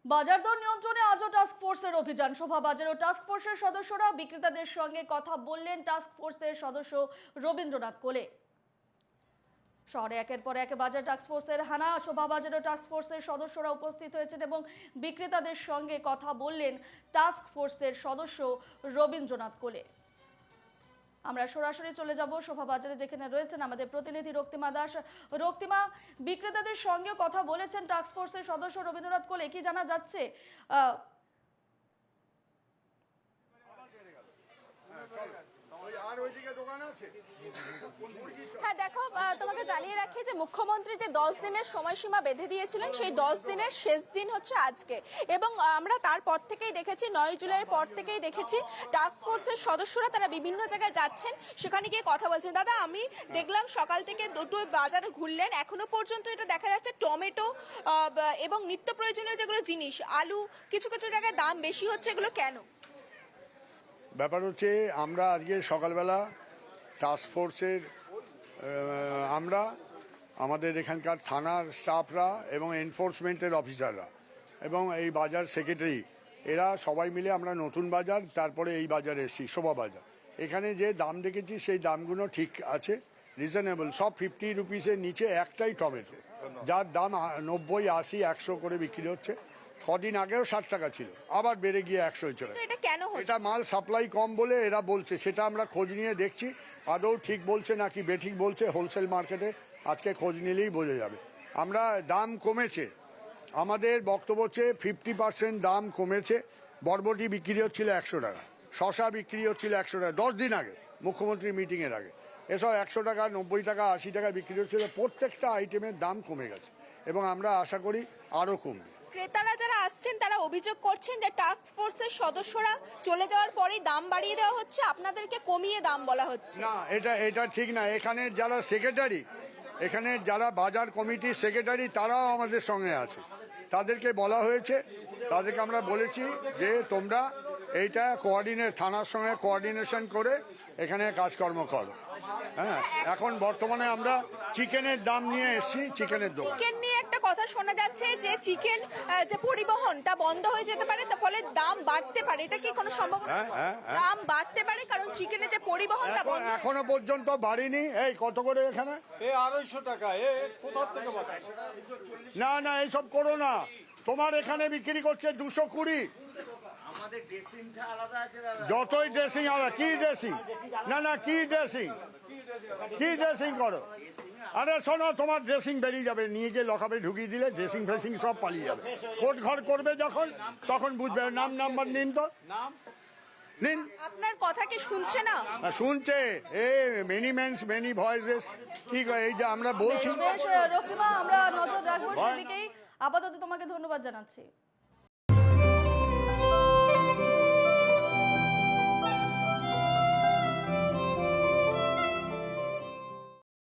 বাজার দর নিয়ন্ত্রণে আজও টাস্ক ফোর্সের অভিযান। শোভাবাজার ও টাস্ক ফোর্সের সদস্যরা বিক্রেতাদের সঙ্গে কথা বললেন টাস্ক ফোর্সের সদস্য রবীন্দ্রনাথ কোলে। শহরে একের পর এক বাজার টাস্ক ফোর্সের হানা। শোভাবাজার ও টাস্ক ফোর্সের সদস্যরা উপস্থিত হয়েছেন এবং বিক্রেতাদের সঙ্গে কথা বললেন টাস্ক ফোর্সের সদস্য রবীন্দ্রনাথ কোলে। আমরা সরাসরি চলে যাব শোভাবাজারে, যেখানে রয়েছেন আমাদের প্রতিনিধি রক্তিমা দাস। রক্তিমা, বিক্রেতাদের সঙ্গে কথা বলেছেন টাস্ক ফোর্সের সদস্য রবীন্দ্রনাথ কোলে, কি জানা যাচ্ছে? হ্যাঁ দেখো, তোমাকে জানিয়ে রাখি যে মুখ্যমন্ত্রী যে 10 দিনের সময়সীমা বেঁধে দিয়েছিলেন সেই 10 দিনের শেষ দিন হচ্ছে আজকে, এবং আমরা তারপর থেকেই দেখেছি 9 জুলাইয়ের পর থেকেই দেখেছি টাস্ক ফোর্সের সদস্যরা তারা বিভিন্ন জায়গায় যাচ্ছেন, সেখানে গিয়ে কথা বলছেন। দাদা, আমি দেখলাম সকাল থেকে দুটো বাজারে ঘুরলেন, এখনো পর্যন্ত এটা দেখা যাচ্ছে টমেটো এবং নিত্য প্রয়োজনীয় যেগুলো জিনিস, আলু, কিছু কিছু জায়গায় দাম বেশি হচ্ছে, এগুলো কেন? ব্যাপার হচ্ছে, আমরা আজকে সকালবেলা টাস্ক ফোর্সের আমরা আমাদের এখানকার থানার স্টাফরা এবং এনফোর্সমেন্টের অফিসাররা এবং এই বাজার সেক্রেটারি, এরা সবাই মিলে আমরা নতুন বাজার, তারপরে এই বাজারে এসেছি শোভা বাজার। এখানে যে দাম দেখেছি সেই দামগুলো ঠিক আছে, রিজনেবল। সব 50 রুপিসের নিচে একটাই টমেটো, যার দাম 90, 80, 100 করে বিক্রি হচ্ছে। কদিন আগেও 60 টাকা ছিল, আবার বেড়ে গিয়ে 100 চলে। এটা কেন হচ্ছে? এটা মাল সাপ্লাই কম বলে এরা বলছে, সেটা আমরা খোঁজ নিয়ে দেখছি আদৌ ঠিক বলছে নাকি বেঠিক বলছে। হোলসেল মার্কেটে আজকে খোঁজ নিলেই বোঝা যাবে। আমরা দাম কমেছে, আমাদের বক্তব্য হচ্ছে 50% দাম কমেছে। বরবটি বিক্রি হচ্ছিল 100 টাকা, শশা বিক্রি হচ্ছিল 100 টাকা 10 দিন আগে, মুখ্যমন্ত্রীর মিটিংয়ের আগে। এসব 100 টাকা, 90 টাকা, 80 টাকা বিক্রি হচ্ছিল। প্রত্যেকটা আইটেমের দাম কমে গেছে এবং আমরা আশা করি আরও কমবে। ক্রেতারা যারা আসছেন তারা অভিযোগ করছেন যে টাস্ক ফোর্সের সদস্যরা চলে যাওয়ার পরেই দাম বাড়িয়ে দেওয়া হচ্ছে, আপনাদেরকে কমিয়ে দাম বলা হচ্ছে। না, এটা ঠিক না। এখানে যারা সেক্রেটারি, এখানে যারা বাজার কমিটির সেক্রেটারি, তারাও আমাদের সঙ্গে আছে। তাদেরকে বলা হয়েছে, তাদেরকে আমরা বলেছি যে তোমরা এইটা থানার সঙ্গে কোঅর্ডিনেশন করে এখানে কাজকর্ম করো। হ্যাঁ, এখন বর্তমানে আমরা চিকেনের দাম নিয়ে এসেছি, চিকেনের দোকান। চিকেন নিয়ে একটা কথা শোনা যাচ্ছে যে চিকেন যে পরিবহন তা বন্ধ হয়ে যেতে পারে, তার ফলে দাম বাড়তে পারে, এটা কি কোনো সম্ভাবনা? দাম বাড়তে পারে কারণ চিকেনের যে পরিবহন তা বন্ধ। এখনো পর্যন্ত বাড়েনি। এই কত করে এখানে? 250 টাকা। কোথা থেকে বাড়ে? না, এইসব করো না। তোমার এখানে বিক্রি করছে 220। যতই ড্রেসিং আলাদা। কি ড্রেসিং? না, কি ড্রেসিং করো? আরে শোনো, তোমার ড্রেসিং বেরিয়ে যাবে, নিয়ে গিয়ে লকাপে ঢুকিয়ে দিলে ড্রেসিং ফ্রেসিং সব পালিয়ে যাবে। কোট ঘর করবে যখন, তখন বুঝবে। নাম্বার নিন তো, নিন। আপনার কথা কি শুনছে না? শুনছে। Many mens many voices. কি এই যে আমরা বলছি। রক্তিমা, আমরা নজর রাখবো সেদিকেই। আপাতত তোমাকে ধন্যবাদ জানাচ্ছি।